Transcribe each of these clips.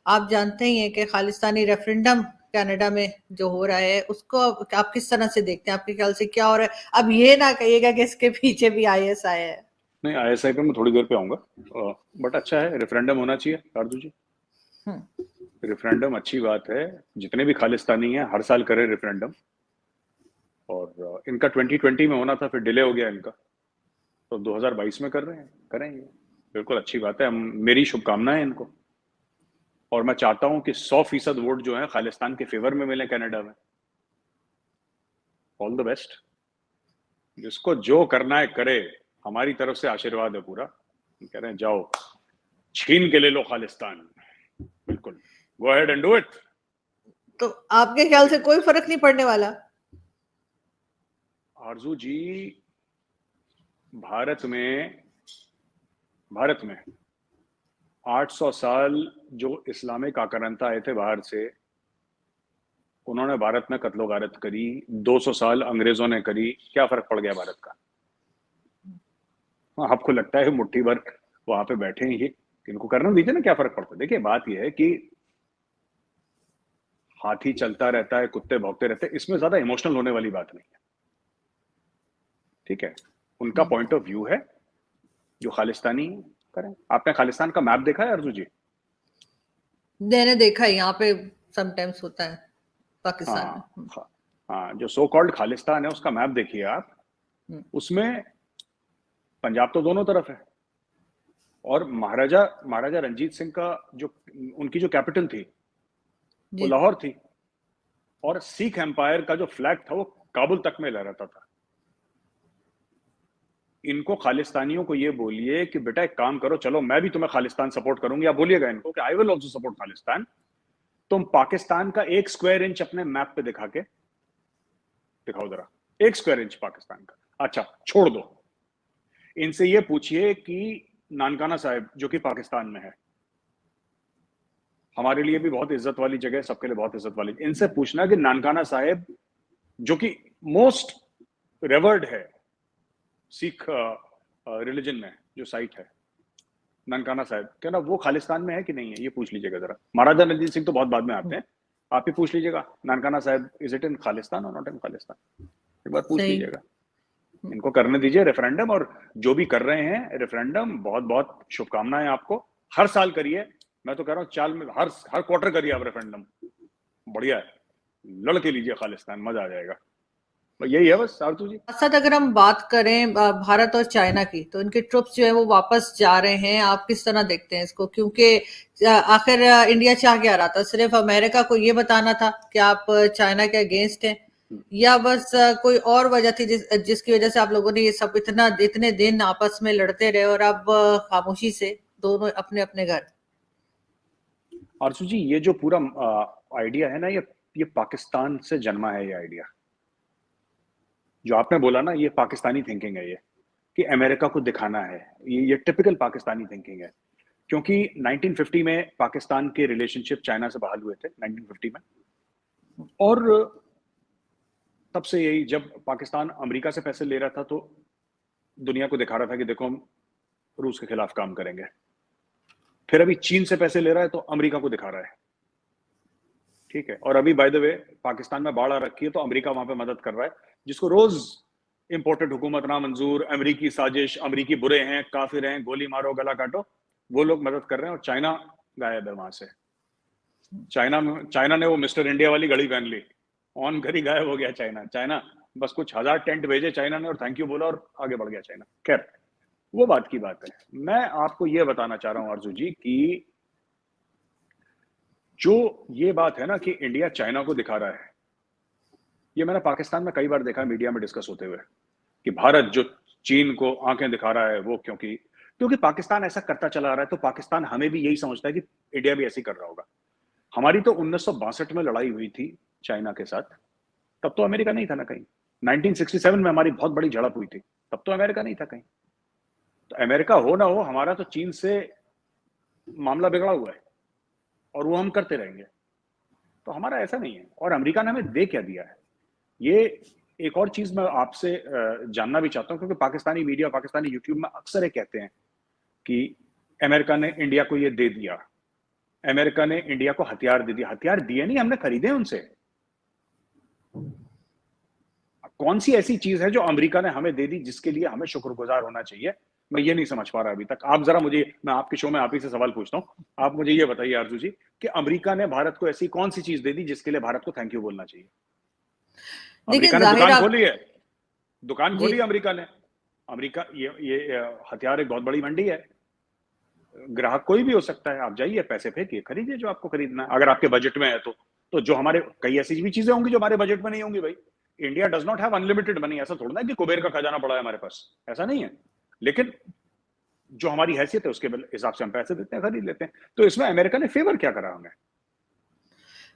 आप जानते ही हैं कि खालिस्तानी रेफरेंडम कनाडा में जो हो रहा है उसको आप किस तरह से देखते हैं? आपके ख्याल से क्या हो रहा है? अब ये ना कहिएगा कि इसके पीछे भी आईएसआई है। नहीं, आईएसआई पे मैं थोड़ी देर पे आऊंगा, बट अच्छा है, रेफरेंडम होना चाहिए आरजू जी। हम्म। रेफरेंडम अच्छी बात है, जितने भी खालिस्तानी हैं हर साल करें रेफरेंडम। और इनका 2020 में होना था, फिर डिले हो गया इनका, तो 2022 में कर रहे हैं, करेंगे। बिल्कुल अच्छी बात है, मेरी शुभकामनाएं इनको। और मैं चाहता हूं कि 100% वोट जो है खालिस्तान के फेवर में मिले कनाडा में। ऑल द बेस्ट, जिसको जो करना है करे, हमारी तरफ से आशीर्वाद है पूरा। कह रहे हैं जाओ छीन के ले लो खालिस्तान, बिल्कुल, go ahead and do it. तो आपके ख्याल से कोई फर्क नहीं पड़ने वाला? आरजू जी, भारत में 800 साल जो इस्लामिक आक्रांता आए थे बाहर से, उन्होंने भारत में कत्लो गारत करी। 200 साल अंग्रेजों ने करी, क्या फर्क पड़ गया भारत का? हाँ, आपको लगता है मुट्ठी भर वहां पे बैठे हैं ये, इनको करना दीजिए ना, क्या फर्क पड़ता है? देखिए बात यह है कि हाथी चलता रहता है, कुत्ते भौंकते रहते हैं, इसमें ज्यादा इमोशनल होने वाली बात नहीं है। ठीक है, उनका पॉइंट ऑफ व्यू है, जो खालिस्तानी करें। आपने खालिस्तान का मैप देखा है अर्जू जी? मैंने देखा है, यहाँ पे समटाइम्स होता है पाकिस्तान हाँ, में। हाँ, जो सो कॉल्ड खालिस्तान है उसका मैप देखिए आप। हम्म। उसमें पंजाब तो दोनों तरफ है, और महाराजा महाराजा रंजीत सिंह का जो उनकी जो कैपिटल थी वो जी। लाहौर थी, और सिख एम्पायर का जो फ्लैग था वो काबुल तक में लहराता था। इनको खालिस्तानियों को ये बोलिए कि बेटा एक काम करो, चलो मैं भी तुम्हें खालिस्तान सपोर्ट करूंगी। आप बोलिएगा इनको कि I will also support Khalistan. तुम पाकिस्तान का 1 स्क्वायर इंच अपने मैप पे दिखाओ जरा, 1 स्क्वायर इंच पाकिस्तान का। अच्छा छोड़ दो, इनसे ये पूछिए कि नानकाना साहिब जो कि पाकिस्तान में है, हमारे लिए भी बहुत इज्जत वाली जगह, सबके लिए बहुत इज्जत वाली, इनसे पूछना कि नानकाना साहिब जो कि मोस्ट रेवर्ड है सिख रिलीजन में, जो साइट है ननकाना साहिब, क्या ना वो खालिस्तान में है कि नहीं है, ये पूछ लीजिएगा जरा। महाराजा रणजीत सिंह तो बहुत बाद में आते हैं, आप ही पूछ लीजिएगा Nankana Sahib is it in Khalistan और नॉट इन खालिस्तान, एक बार पूछ सही। लीजिएगा। इनको करने दीजिए रेफरेंडम, और जो भी कर रहे हैं रेफरेंडम, बहुत बहुत शुभकामनाएं आपको। हर साल करिए, मैं तो कह रहा हूँ चाल में हर हर क्वार्टर करिए आप रेफरेंडम, बढ़िया है, लड़के लीजिए खालिस्तान, मजा आ जाएगा। यही है बस आरतू जी। साथ अगर हम बात करें भारत और चाइना की, तो इनके ट्रुप्स जो है वो वापस जा रहे हैं। आप किस तरह देखते हैं इसको? क्योंकि आखिर इंडिया चाह क्या रहा था? सिर्फ अमेरिका को ये बताना था कि आप चाइना के अगेंस्ट हैं, या बस कोई और वजह थी जिसकी वजह से आप लोगों ने ये सब इतने दिन आपस में लड़ते रहे और अब खामोशी से दोनों अपने अपने घर? आरसू जी, ये जो पूरा आइडिया है ना, ये पाकिस्तान से जन्मा है। ये आइडिया जो आपने बोला ना, ये पाकिस्तानी थिंकिंग है, ये कि अमेरिका को दिखाना है, ये टिपिकल पाकिस्तानी थिंकिंग है। क्योंकि 1950 में पाकिस्तान के रिलेशनशिप चाइना से बहाल हुए थे, 1950 में, और तब से यही, जब पाकिस्तान अमेरिका से पैसे ले रहा था तो दुनिया को दिखा रहा था कि देखो हम रूस के खिलाफ काम करेंगे। फिर अभी चीन से पैसे ले रहा है तो अमेरिका को दिखा रहा है। ठीक है, और अभी बाय द वे पाकिस्तान में बाढ़ आ रखी है तो अमेरिका वहां पे मदद कर रहा है, जिसको रोज इंपोर्टेड हुकूमत ना मंजूर, अमेरिकी साजिश, अमेरिकी बुरे हैं, काफिर हैं, गोली मारो गला काटो, वो लोग मदद कर रहे हैं। और चाइना गायब है वहां से। चाइना ने वो मिस्टर इंडिया वाली घड़ी पहन ली, ऑन घड़ी गायब हो गया चाइना। चाइना बस कुछ 1000 टेंट भेजे चाइना ने और थैंक यू बोला और आगे बढ़ गया चाइना। खैर, वो बात की बात है। मैं आपको ये बताना चाह रहा हूं आरजू जी कि जो ये बात है ना कि इंडिया चाइना को दिखा रहा है, ये मैंने पाकिस्तान में कई बार देखा मीडिया में डिस्कस होते हुए कि भारत जो चीन को आंखें दिखा रहा है, वो क्योंकि पाकिस्तान ऐसा करता चला आ रहा है, तो पाकिस्तान हमें भी यही समझता है कि इंडिया भी ऐसे ही कर रहा होगा। हमारी तो 1962 में लड़ाई हुई थी चाइना के साथ, तब तो अमेरिका नहीं था ना कहीं। 1967 में हमारी बहुत बड़ी झड़प हुई थी, तब तो अमेरिका नहीं था कहीं। तो अमेरिका हो ना हो, हमारा तो चीन से मामला बिगड़ा हुआ है और वो हम करते रहेंगे। तो हमारा ऐसा नहीं है। और अमेरिका ने हमें दे क्या दिया है, ये एक और चीज मैं आपसे जानना भी चाहता हूं, क्योंकि पाकिस्तानी मीडिया, पाकिस्तानी यूट्यूब में अक्सर ये कहते हैं कि अमेरिका ने इंडिया को ये दे दिया। अमेरिका ने इंडिया को हथियार दे दिए, हथियार दिए नहीं, हमने खरीदे उनसे। कौन सी ऐसी चीज है जो अमेरिका ने हमें दे दी जिसके लिए हमें शुक्रगुजार होना चाहिए? मैं ये नहीं समझ पा रहा अभी तक। आप जरा मुझे, मैं आपके शो में आप ही से सवाल पूछता हूँ, आप मुझे ये बताइए आरजू जी कि अमेरिका ने भारत को ऐसी कौन सी चीज दे दी जिसके लिए भारत को थैंक यू बोलना चाहिए? देखिए अमेरिका ने जाहिर दुकान आप खोली है, दुकान जी खोली अमेरिका ने। अमेरिका ये हथियार एक बहुत बड़ी मंडी है, ग्राहक कोई भी हो सकता है। आप जाइए, पैसे फेंकिए, खरीदिए जो आपको खरीदना है, अगर आपके बजट में है तो जो हमारे कई ऐसी भी चीजें होंगी जो हमारे बजट में नहीं होंगी भाई। India does not have unlimited money, ऐसा थोड़ा ना कि कुबेर का खजाना पड़ा है हमारे पास, ऐसा नहीं है। लेकिन जो हमारी हैसियत है उसके हिसाब से हम पैसे देते हैं, खरीद लेते हैं। तो इसमें अमेरिका ने फेवर क्या करा हमें?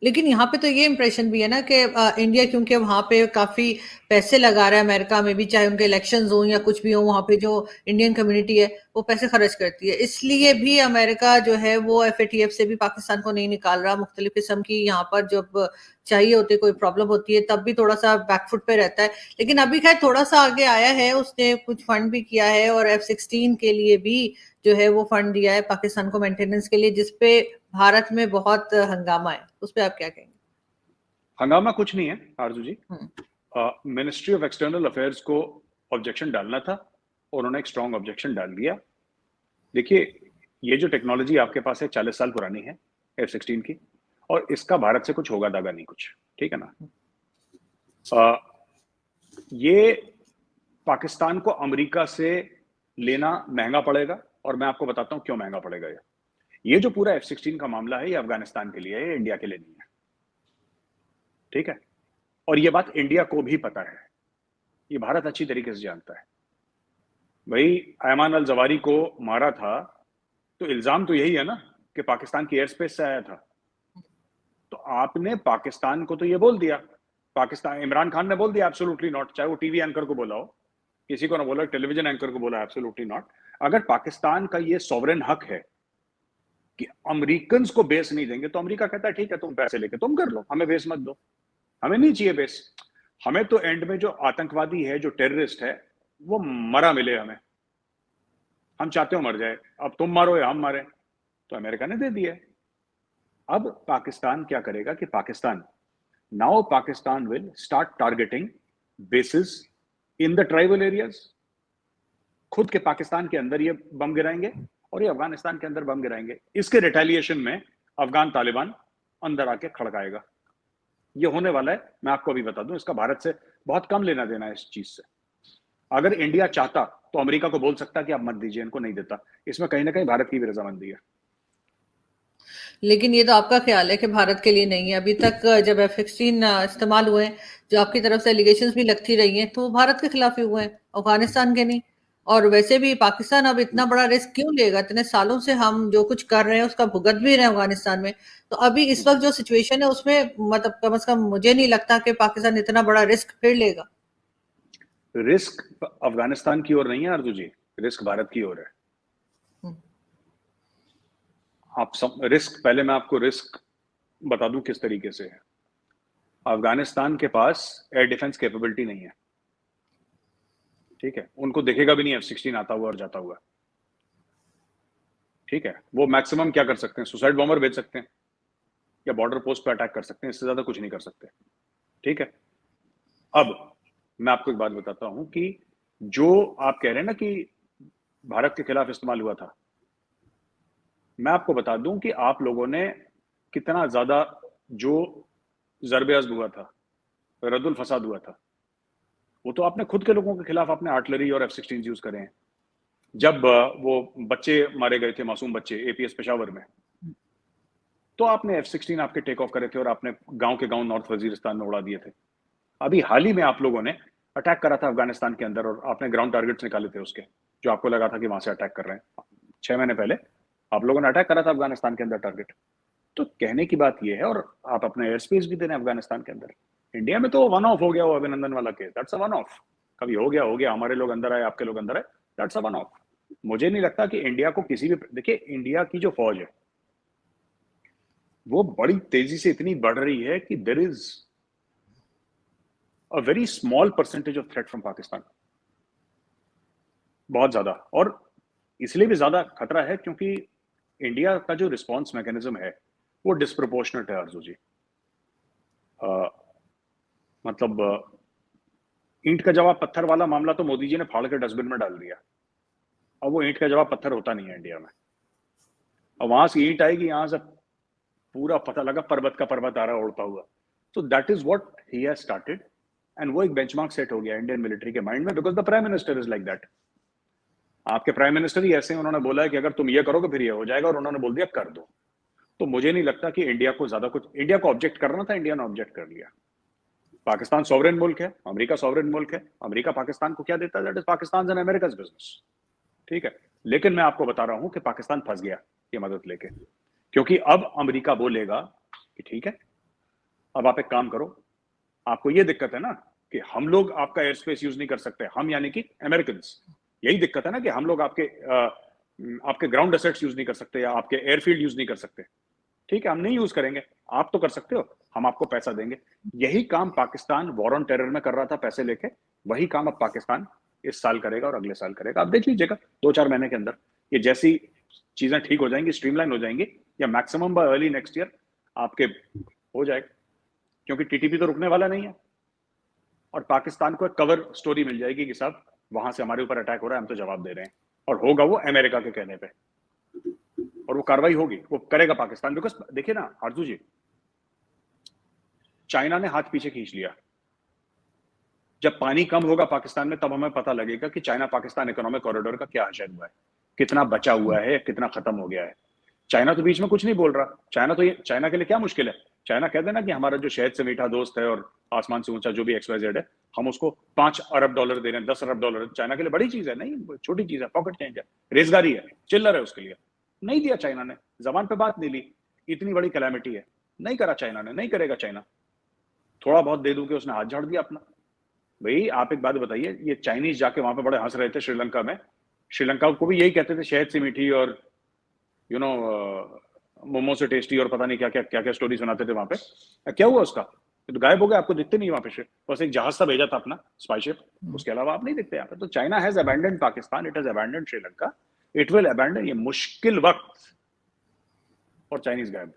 लेकिन यहाँ पे तो ये इंप्रेशन भी है ना कि इंडिया क्योंकि वहां पे काफी पैसे लगा रहा है अमेरिका में भी, चाहे उनके इलेक्शंस हो या कुछ भी हो, वहां पे जो इंडियन कम्युनिटी है वो पैसे खर्च करती है, इसलिए भी अमेरिका जो है वो एफएटीएफ से भी पाकिस्तान को नहीं निकाल रहा। मुख्तलिफ किस्म की यहाँ पर जब चाहिए होती है, कोई प्रॉब्लम होती है, तब भी थोड़ा सा बैकफुट पे रहता है। लेकिन अभी खैर थोड़ा सा आगे आया है, उसने कुछ फंड भी किया है और F-16 के लिए भी जो है वो फंड दिया है पाकिस्तान को मेंटेनेंस के लिए, जिसपे भारत में बहुत हंगामा है। उस पर आप क्या कहेंगे? हंगामा कुछ नहीं है आरजू जी। हम्म। मिनिस्ट्री ऑफ एक्सटर्नल अफेयर्स को ऑब्जेक्शन डालना था, उन्होंने एक स्ट्रॉन्ग ऑब्जेक्शन डाल दिया। देखिए, ये जो टेक्नोलॉजी आपके पास है 40 साल पुरानी है, F-16 की, और इसका भारत से कुछ होगा दागा नहीं कुछ, ठीक है ना। ये पाकिस्तान को अमेरिका से लेना महंगा पड़ेगा, और मैं आपको बताता हूं क्यों महंगा पड़ेगा। ये जो पूरा F-16 का मामला है, ये अफगानिस्तान के लिए है, इंडिया के लिए नहीं है, ठीक है। और ये बात इंडिया को भी पता है, ये भारत अच्छी तरीके से जानता है। भाई, अयमान अल जवारी को मारा था तो इल्जाम तो यही है ना कि पाकिस्तान की एयर स्पेस से आया था। तो आपने पाकिस्तान को तो ये बोल दिया, पाकिस्तान, इमरान खान ने बोल दिया एब्सोल्युटली नॉट, चाहे वो टीवी एंकर को बोला हो, किसी को ना बोला, टेलीविजन एंकर को बोला एब्सोल्युटली नॉट। अगर पाकिस्तान का ये सॉवरेन हक है कि अमेरिकन को बेस नहीं देंगे, तो अमेरिका कहता है ठीक है, तुम पैसे लेके तुम कर लो, हमें बेस मत दो, हमें नहीं चाहिए बेस। हमें तो एंड में जो आतंकवादी है, जो टेररिस्ट है, वो मरा मिले हमें, हम चाहते हो मर जाए, अब तुम मारो या हम मारे। तो अमेरिका ने दे दिया। अब पाकिस्तान क्या करेगा कि Pakistan will start targeting basis in the tribal areas. खुद के पाकिस्तान के अंदर ये बम गिराएंगे और ये अफगानिस्तान के अंदर बम गिराएंगे। इसके रिटेलिएशन में अफगान तालिबान अंदर आके खड़काएगा। ये होने वाला है, मैं आपको अभी बता दूं। इसका भारत से बहुत कम लेना देना है इस चीज से। अगर इंडिया चाहता तो अमेरिका को बोल सकता कि आप मत दीजिए, इनको नहीं देता। इसमें कहीं ना कहीं भारत की भी रजामंदी है। लेकिन ये तो आपका ख्याल है कि भारत के लिए नहीं है। अभी तक जब F-16 इस्तेमाल हुए हैं, जो आपकी तरफ से एलिगेशंस भी लगती रही हैं, तो वो भारत के खिलाफ ही हुए हैं, अफगानिस्तान के नहीं। और वैसे भी पाकिस्तान अब इतना बड़ा रिस्क क्यों लेगा? इतने सालों से हम जो कुछ कर रहे हैं उसका भुगत भी रहे हैं अफगानिस्तान में। तो अभी इस वक्त जो सिचुएशन है उसमें मतलब कम से कम मुझे नहीं लगता कि पाकिस्तान इतना बड़ा रिस्क फिर लेगा। रिस्क अफगानिस्तान की ओर नहीं है आरजू जी, रिस्क भारत की ओर है। हम्म। आप सब रिस्क, पहले मैं आपको रिस्क बता दूं किस तरीके से है। अफगानिस्तान के पास एयर डिफेंस कैपेबिलिटी नहीं है, ठीक है। उनको देखेगा भी नहीं F-16 आता हुआ और जाता हुआ, ठीक है। वो मैक्सिमम क्या कर सकते हैं, सुसाइड बॉम्बर भेज सकते हैं या बॉर्डर पोस्ट पर अटैक कर सकते हैं, इससे ज्यादा कुछ नहीं कर सकते, ठीक है। अब मैं आपको एक बात बताता हूं कि जो आप कह रहे हैं ना कि भारत के खिलाफ इस्तेमाल हुआ था, मैं आपको बता दूं कि आप लोगों ने कितना ज्यादा जो ज़रबे अज़्ब हुआ था, रद्दुल फसाद हुआ था, वो तो आपने खुद के लोगों के खिलाफ आपने आर्टिलरी और F-16 यूज करे हैं। जब वो बच्चे मारे गए थे, मासूम बच्चे APS पेशावर में, तो आपने F-16 आपके टेक ऑफ करे थे और आपने गांव के गांव नॉर्थ वजीरिस्तान में उड़ा दिए थे। अभी हाल ही में आप लोगों ने अटैक करा था अफगानिस्तान के अंदर, और आपने ग्राउंड टारगेट्स निकाले थे उसके, जो आपको लगा था कि वहां से अटैक कर रहे हैं। 6 महीने पहले आप लोगों ने अटैक करा था अफगानिस्तान के अंदर टारगेट। तो कहने की बात यह है, और आप अपना एयर स्पेस भी दे रहे हैं अफगानिस्तान के अंदर। इंडिया में तो वन ऑफ हो गया वो अभिनंदन वाला case, that's a one of. कभी हो गया, हमारे लोग अंदर आए, आपके लोग अंदर आए, दैट्स अ वन ऑफ। मुझे नहीं लगता कि इंडिया को किसी भी, देखिए इंडिया की जो फौज है वो बड़ी तेजी से इतनी बढ़ रही है कि there is a very small percentage of threat from Pakistan, बहुत ज्यादा। और इसलिए भी ज्यादा खतरा है क्योंकि इंडिया का जो रिस्पॉन्स मैकेनिज्म है वो डिस्प्रोपोर्शनेट है अर्जु जी। मतलब ईंट का जवाब पत्थर वाला मामला तो मोदी जी ने फाड़ के डस्टबिन में डाल दिया। अब वो ईंट का जवाब पत्थर होता नहीं है इंडिया में। अब वहां से ईंट आएगी, यहां से पूरा पता लगा पर्वत का पर्वत आ रहा है उड़ता हुआ। तो that is what he has started, and वो एक बेंचमार्क सेट हो गया इंडियन मिलिट्री के माइंड में, because the prime minister is like that. आपके प्राइम मिनिस्टर ही ऐसे हैं, उन्होंने बोला है कि अगर तुम ये करोगे फिर ये हो जाएगा, और उन्होंने बोल दिया कर दो। तो मुझे नहीं लगता कि इंडिया को ज्यादा कुछ, इंडिया को ऑब्जेक्ट करना था, इंडिया ने ऑब्जेक्ट कर लिया। पाकिस्तान सॉवरेन मुल्क है, अमेरिका सॉवरेन मुल्क है, अमेरिका पाकिस्तान को क्या देता है, that is Pakistan and America's business. ठीक है, लेकिन मैं आपको बता रहा हूं कि पाकिस्तान फंस गया ये मदद लेके, क्योंकि अब अमेरिका बोलेगा कि ठीक है, अब आप एक काम करो, आपको ये दिक्कत है ना कि हम लोग आपका एयर स्पेस यूज नहीं कर सकते, हम यानी कि अमेरिकन, यही दिक्कत है ना कि हम लोग आपके ग्राउंड एसेट्स यूज नहीं कर सकते या आपके एयरफील्ड यूज नहीं कर सकते। ठीक है, हम नहीं यूज करेंगे, आप तो कर सकते हो, हम आपको पैसा देंगे। यही काम पाकिस्तान वॉर ऑन टेरर में कर रहा था पैसे लेके, वही काम अब पाकिस्तान इस साल करेगा और अगले साल करेगा। आप देख लीजिएगा 2-4 महीने के अंदर ये जैसी चीजें ठीक हो जाएंगी, स्ट्रीमलाइन हो जाएंगी, या maximum bye early next year आपके हो जाएगा, क्योंकि टीटीपी तो रुकने वाला नहीं है। और पाकिस्तान को एक कवर स्टोरी मिल जाएगी कि साहब वहां से हमारे ऊपर अटैक हो रहा है, हम तो जवाब दे रहे हैं, और होगा वो अमेरिका के कहने पे, और वो कार्रवाई होगी, वो करेगा पाकिस्तान। बिकॉज देखिए ना आरजू जी, चाइना ने हाथ पीछे खींच लिया। जब पानी कम होगा पाकिस्तान में तब हमें पता लगेगा कि चाइना पाकिस्तान इकोनॉमिक कॉरिडोर का क्या हशर हुआ है, कितना बचा हुआ है, कितना खत्म हो गया है। चाइना तो बीच में कुछ नहीं बोल रहा। चाइना के लिए क्या मुश्किल है, चाइना कह देना कि हमारा जो शहद से मीठा दोस्त है और आसमान से ऊंचा जो भी XYZ है, हम उसको $5 अरब दे रहे हैं, $10 अरब। चाइना के लिए बड़ी चीज है, नहीं छोटी चीज है, पॉकेट चेंज है, रेजगारी है, चिल्लर है उसके लिए। नहीं दिया चाइना ने, जबान पे बात नहीं ली, इतनी बड़ी कैलामिटी है, नहीं करा चाइना ने, नहीं करेगा चाइना। थोड़ा बहुत दे दूं कि उसने हाथ झाड़ दिया अपना। भाई आप एक बात बताइए, ये चाइनीज जाके वहां पे बड़े हंस रहे थे श्रीलंका में, श्रीलंका को भी यही कहते थे शहद से मीठी और यू नो मोमो से टेस्टी और पता नहीं क्या क्या क्या क्या स्टोरी सुनाते थे वहां पे। क्या हुआ उसका, तो गायब हो गया, आपको दिखते नहीं वहां पे। बस एक जहाज सा भेजा था अपना स्पाईशिप, उसके अलावा आप नहीं दिखते यहाँ पे। तो China has abandoned Pakistan, it has abandoned Sri Lanka, it will abandon ये मुश्किल वक्त, और चाइनीज गायब।